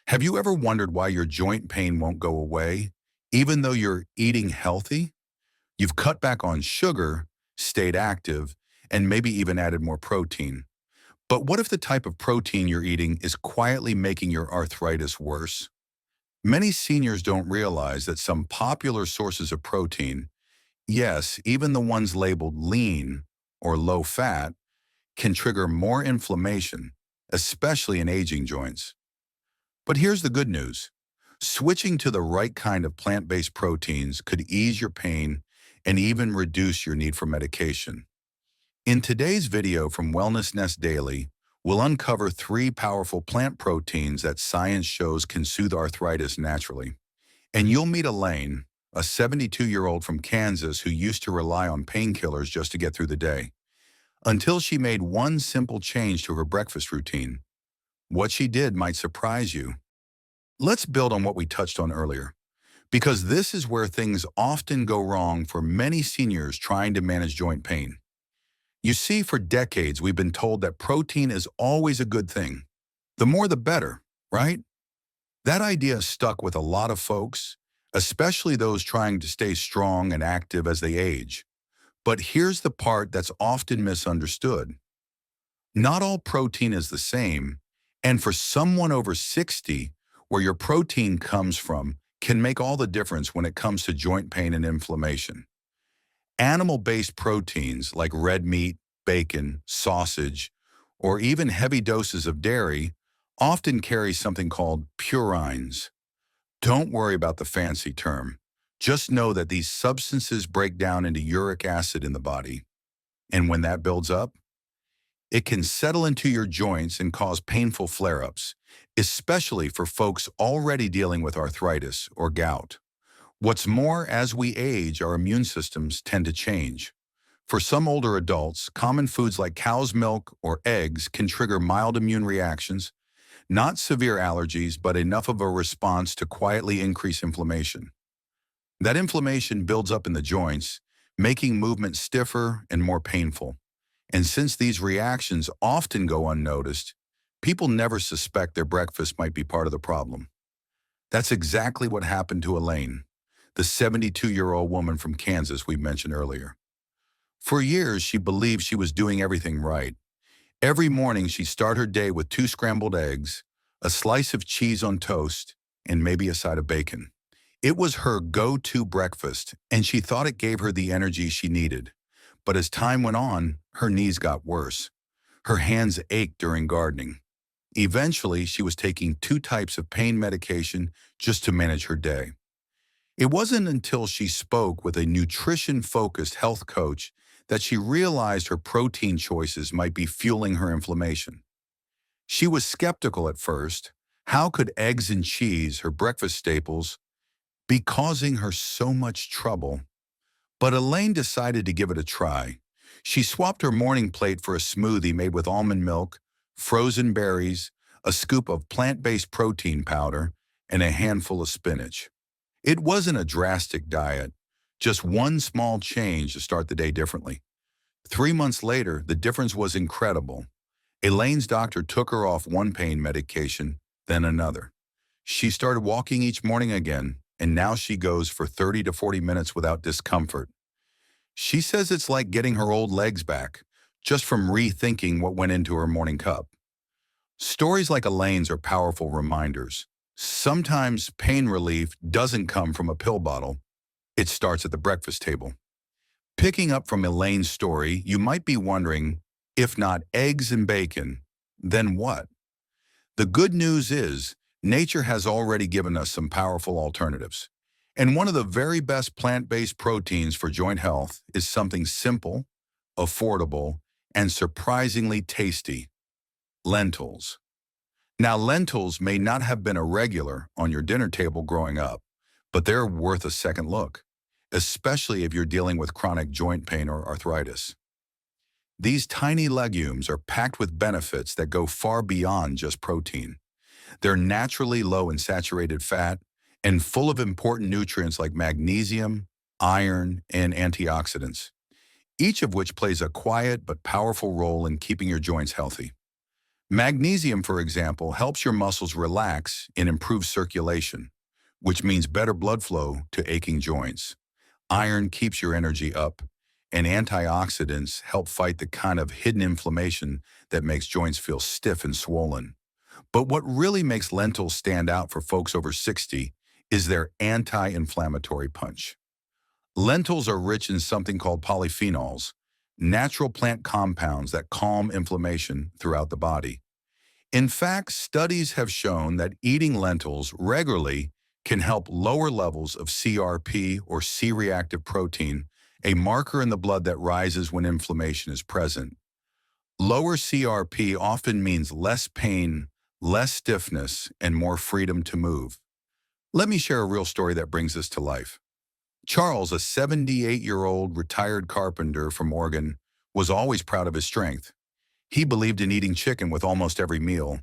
Have you ever wondered why your joint pain won't go away, even though you're eating healthy? You've cut back on sugar, stayed active, and maybe even added more protein. But what if the type of protein you're eating is quietly making your arthritis worse? Many seniors don't realize that some popular sources of protein, yes, even the ones labeled lean or low fat, can trigger more inflammation, especially in aging joints. But here's the good news. Switching to the right kind of plant-based proteins could ease your pain and even reduce your need for medication. In today's video from Wellness Nest Daily, we'll uncover three powerful plant proteins that science shows can soothe arthritis naturally. And you'll meet Elaine, a 72-year-old from Kansas who used to rely on painkillers just to get through the day, until she made one simple change to her breakfast routine. What she did might surprise you. Let's build on what we touched on earlier, because this is where things often go wrong for many seniors trying to manage joint pain. You see, for decades, we've been told that protein is always a good thing. The more the better, right? That idea stuck with a lot of folks, especially those trying to stay strong and active as they age. But here's the part that's often misunderstood. Not all protein is the same, and for someone over 60, where your protein comes from can make all the difference when it comes to joint pain and inflammation. Animal-based proteins like red meat, bacon, sausage, or even heavy doses of dairy often carry something called purines. Don't worry about the fancy term. Just know that these substances break down into uric acid in the body. And when that builds up, it can settle into your joints and cause painful flare-ups, especially for folks already dealing with arthritis or gout. What's more, as we age, our immune systems tend to change. For some older adults, common foods like cow's milk or eggs can trigger mild immune reactions, not severe allergies, but enough of a response to quietly increase inflammation. That inflammation builds up in the joints, making movement stiffer and more painful. And since these reactions often go unnoticed, people never suspect their breakfast might be part of the problem. That's exactly what happened to Elaine, the 72-year-old woman from Kansas we mentioned earlier. For years, she believed she was doing everything right. Every morning, she'd start her day with 2 scrambled eggs, a slice of cheese on toast, and maybe a side of bacon. It was her go-to breakfast, and she thought it gave her the energy she needed. But as time went on, her knees got worse. Her hands ached during gardening. Eventually, she was taking 2 types of pain medication just to manage her day. It wasn't until she spoke with a nutrition-focused health coach that she realized her protein choices might be fueling her inflammation. She was skeptical at first. How could eggs and cheese, her breakfast staples, be causing her so much trouble? But Elaine decided to give it a try. She swapped her morning plate for a smoothie made with almond milk, frozen berries, a scoop of plant-based protein powder, and a handful of spinach. It wasn't a drastic diet, just one small change to start the day differently. 3 months later, the difference was incredible. Elaine's doctor took her off one pain medication, then another. She started walking each morning again, and now she goes for 30 to 40 minutes without discomfort. She says it's like getting her old legs back, just from rethinking what went into her morning cup. Stories like Elaine's are powerful reminders. Sometimes pain relief doesn't come from a pill bottle. It starts at the breakfast table. Picking up from Elaine's story, you might be wondering, if not eggs and bacon, then what? The good news is, nature has already given us some powerful alternatives. And one of the very best plant-based proteins for joint health is something simple, affordable, and surprisingly tasty: lentils. Now, lentils may not have been a regular on your dinner table growing up, but they're worth a second look, especially if you're dealing with chronic joint pain or arthritis. These tiny legumes are packed with benefits that go far beyond just protein. They're naturally low in saturated fat and full of important nutrients like magnesium, iron, and antioxidants, each of which plays a quiet but powerful role in keeping your joints healthy. Magnesium, for example, helps your muscles relax and improve circulation, which means better blood flow to aching joints. Iron keeps your energy up, and antioxidants help fight the kind of hidden inflammation that makes joints feel stiff and swollen. But what really makes lentils stand out for folks over 60 is their anti-inflammatory punch. Lentils are rich in something called polyphenols, natural plant compounds that calm inflammation throughout the body. In fact, studies have shown that eating lentils regularly can help lower levels of CRP or C-reactive protein, a marker in the blood that rises when inflammation is present. Lower CRP often means less pain, less stiffness, and more freedom to move. Let me share a real story that brings this to life. Charles, a 78-year-old retired carpenter from Oregon, was always proud of his strength. He believed in eating chicken with almost every meal,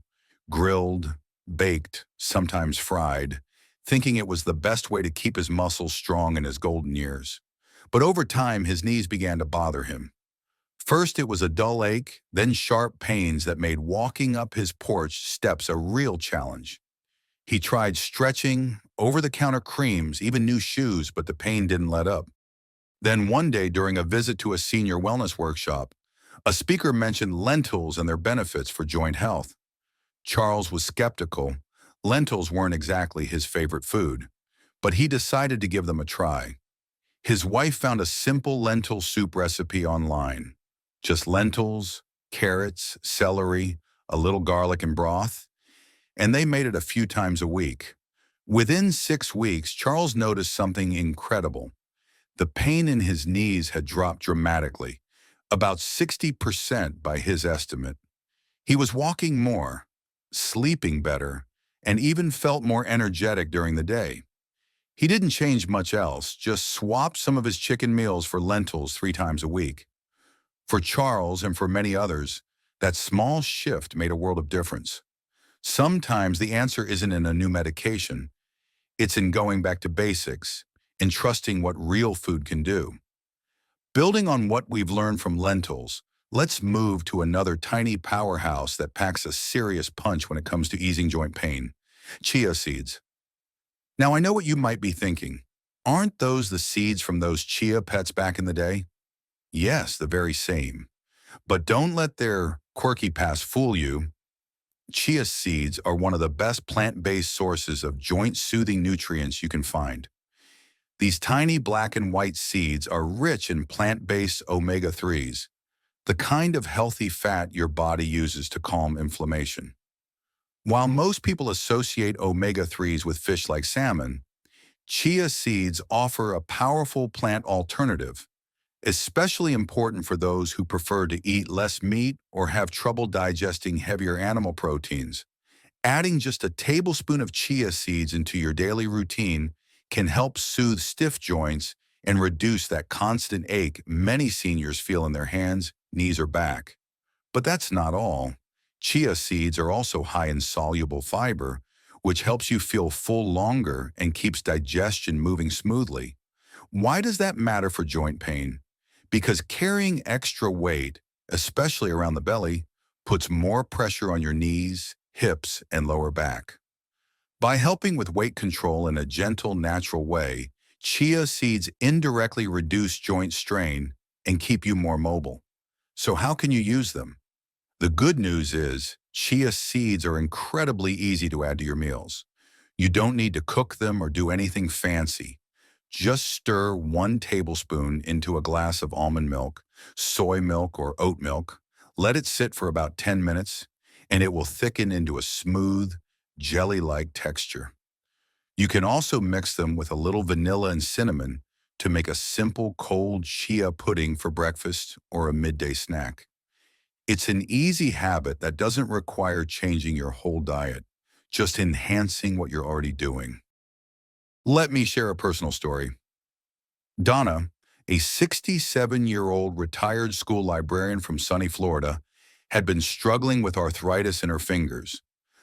grilled, baked, sometimes fried, thinking it was the best way to keep his muscles strong in his golden years. But over time, his knees began to bother him. First, it was a dull ache, then sharp pains that made walking up his porch steps a real challenge. He tried stretching, over-the-counter creams, even new shoes, but the pain didn't let up. Then one day, during a visit to a senior wellness workshop, a speaker mentioned lentils and their benefits for joint health. Charles was skeptical. Lentils weren't exactly his favorite food, but he decided to give them a try. His wife found a simple lentil soup recipe online. Just lentils, carrots, celery, a little garlic and broth, and they made it a few times a week. Within 6 weeks, Charles noticed something incredible. The pain in his knees had dropped dramatically, about 60% by his estimate. He was walking more, sleeping better, and even felt more energetic during the day. He didn't change much else, just swapped some of his chicken meals for lentils 3 times a week. For Charles and for many others, that small shift made a world of difference. Sometimes the answer isn't in a new medication. It's in going back to basics and trusting what real food can do. Building on what we've learned from lentils, let's move to another tiny powerhouse that packs a serious punch when it comes to easing joint pain: chia seeds. Now, I know what you might be thinking. Aren't those the seeds from those chia pets back in the day? Yes, the very same. But don't let their quirky past fool you. Chia seeds are one of the best plant-based sources of joint-soothing nutrients you can find. These tiny black and white seeds are rich in plant-based omega-3s, the kind of healthy fat your body uses to calm inflammation. While most people associate omega-3s with fish like salmon, chia seeds offer a powerful plant alternative, especially important for those who prefer to eat less meat or have trouble digesting heavier animal proteins. Adding just a tablespoon of chia seeds into your daily routine can help soothe stiff joints and reduce that constant ache many seniors feel in their hands, knees, or back. But that's not all. Chia seeds are also high in soluble fiber, which helps you feel full longer and keeps digestion moving smoothly. Why does that matter for joint pain? Because carrying extra weight, especially around the belly, puts more pressure on your knees, hips, and lower back. By helping with weight control in a gentle, natural way, chia seeds indirectly reduce joint strain and keep you more mobile. So how can you use them? The good news is, chia seeds are incredibly easy to add to your meals. You don't need to cook them or do anything fancy. Just stir 1 tablespoon into a glass of almond milk, soy milk, or oat milk. Let it sit for about 10 minutes, and it will thicken into a smooth, jelly-like texture. You can also mix them with a little vanilla and cinnamon to make a simple cold chia pudding for breakfast or a midday snack. It's an easy habit that doesn't require changing your whole diet, just enhancing what you're already doing. Let me share a personal story. Donna, a 67-year-old retired school librarian from sunny Florida, had been struggling with arthritis in her fingers.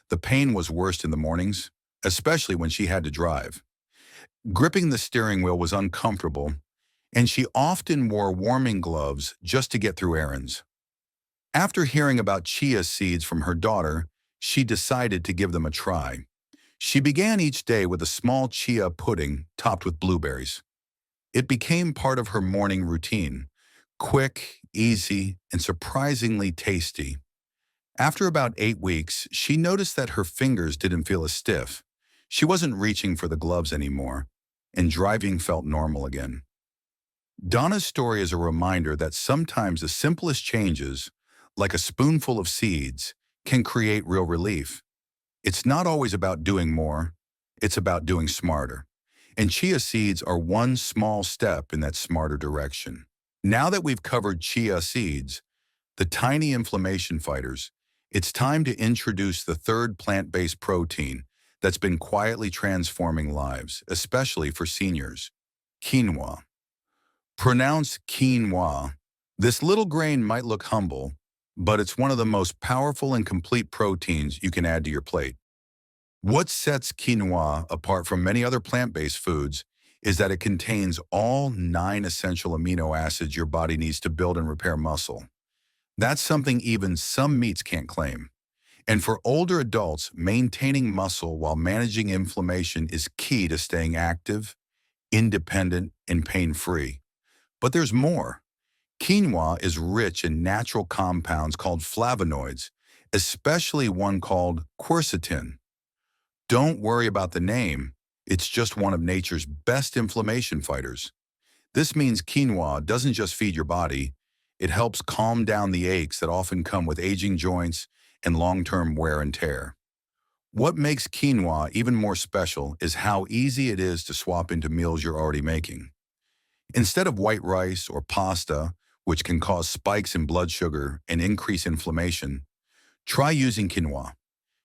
The pain was worst in the mornings, especially when she had to drive. Gripping the steering wheel was uncomfortable, and she often wore warming gloves just to get through errands. After hearing about chia seeds from her daughter, she decided to give them a try. She began each day with a small chia pudding topped with blueberries. It became part of her morning routine, quick, easy, and surprisingly tasty. After about 8 weeks, she noticed that her fingers didn't feel as stiff. She wasn't reaching for the gloves anymore, and driving felt normal again. Donna's story is a reminder that sometimes the simplest changes, like a spoonful of seeds, can create real relief. It's not always about doing more, it's about doing smarter. And chia seeds are one small step in that smarter direction. Now that we've covered chia seeds, the tiny inflammation fighters, it's time to introduce the third plant-based protein that's been quietly transforming lives, especially for seniors: quinoa. Pronounced quinoa, this little grain might look humble, but it's one of the most powerful and complete proteins you can add to your plate. What sets quinoa apart from many other plant-based foods is that it contains all 9 essential amino acids your body needs to build and repair muscle. That's something even some meats can't claim. And for older adults, maintaining muscle while managing inflammation is key to staying active, independent, and pain-free. But there's more. Quinoa is rich in natural compounds called flavonoids, especially one called quercetin. Don't worry about the name, it's just one of nature's best inflammation fighters. This means quinoa doesn't just feed your body, it helps calm down the aches that often come with aging joints and long-term wear and tear. What makes quinoa even more special is how easy it is to swap into meals you're already making. Instead of white rice or pasta, which can cause spikes in blood sugar and increase inflammation, try using quinoa.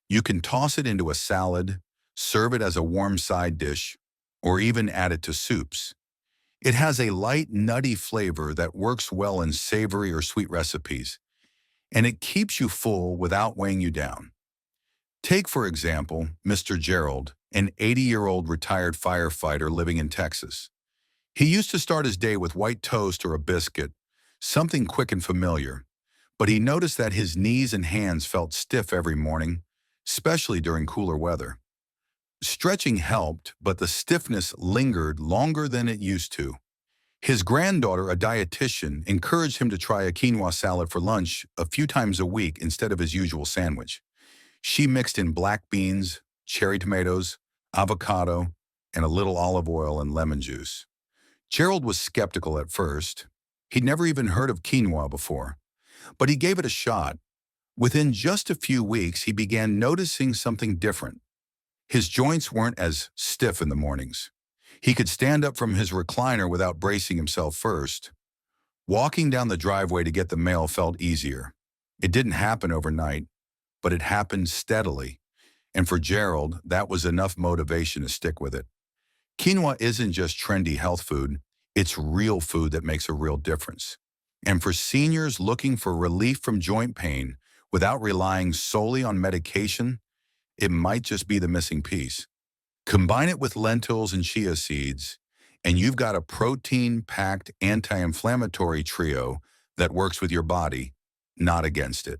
You can toss it into a salad, serve it as a warm side dish, or even add it to soups. It has a light, nutty flavor that works well in savory or sweet recipes, and it keeps you full without weighing you down. Take, for example, Mr. Gerald, an 80-year-old retired firefighter living in Texas. He used to start his day with white toast or a biscuit, something quick and familiar, but he noticed that his knees and hands felt stiff every morning, especially during cooler weather. Stretching helped, but the stiffness lingered longer than it used to. His granddaughter, a dietitian, encouraged him to try a quinoa salad for lunch a few times a week instead of his usual sandwich. She mixed in black beans, cherry tomatoes, avocado, and a little olive oil and lemon juice. Gerald was skeptical at first. He'd never even heard of quinoa before, but he gave it a shot. Within just a few weeks, he began noticing something different. His joints weren't as stiff in the mornings. He could stand up from his recliner without bracing himself first. Walking down the driveway to get the mail felt easier. It didn't happen overnight, but it happened steadily. And for Gerald, that was enough motivation to stick with it. Quinoa isn't just trendy health food, it's real food that makes a real difference. And for seniors looking for relief from joint pain without relying solely on medication, it might just be the missing piece. Combine it with lentils and chia seeds, and you've got a protein-packed anti-inflammatory trio that works with your body, not against it.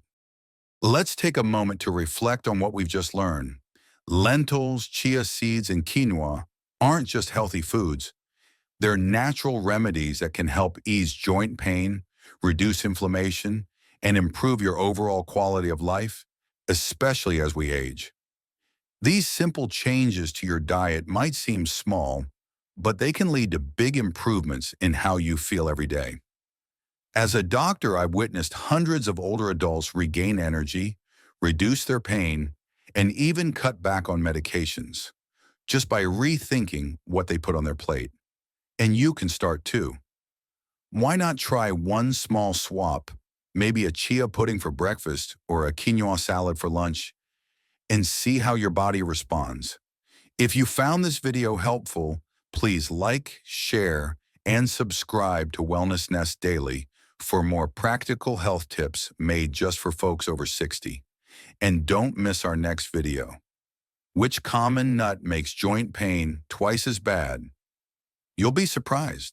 Let's take a moment to reflect on what we've just learned. Lentils, chia seeds, and quinoa aren't just healthy foods. They're natural remedies that can help ease joint pain, reduce inflammation, and improve your overall quality of life, especially as we age. These simple changes to your diet might seem small, but they can lead to big improvements in how you feel every day. As a doctor, I've witnessed hundreds of older adults regain energy, reduce their pain, and even cut back on medications, just by rethinking what they put on their plate. And you can start too. Why not try one small swap, maybe a chia pudding for breakfast or a quinoa salad for lunch, and see how your body responds? If you found this video helpful, please like, share, and subscribe to Wellness Nest Daily for more practical health tips made just for folks over 60. And don't miss our next video. Which common nut makes joint pain twice as bad? You'll be surprised.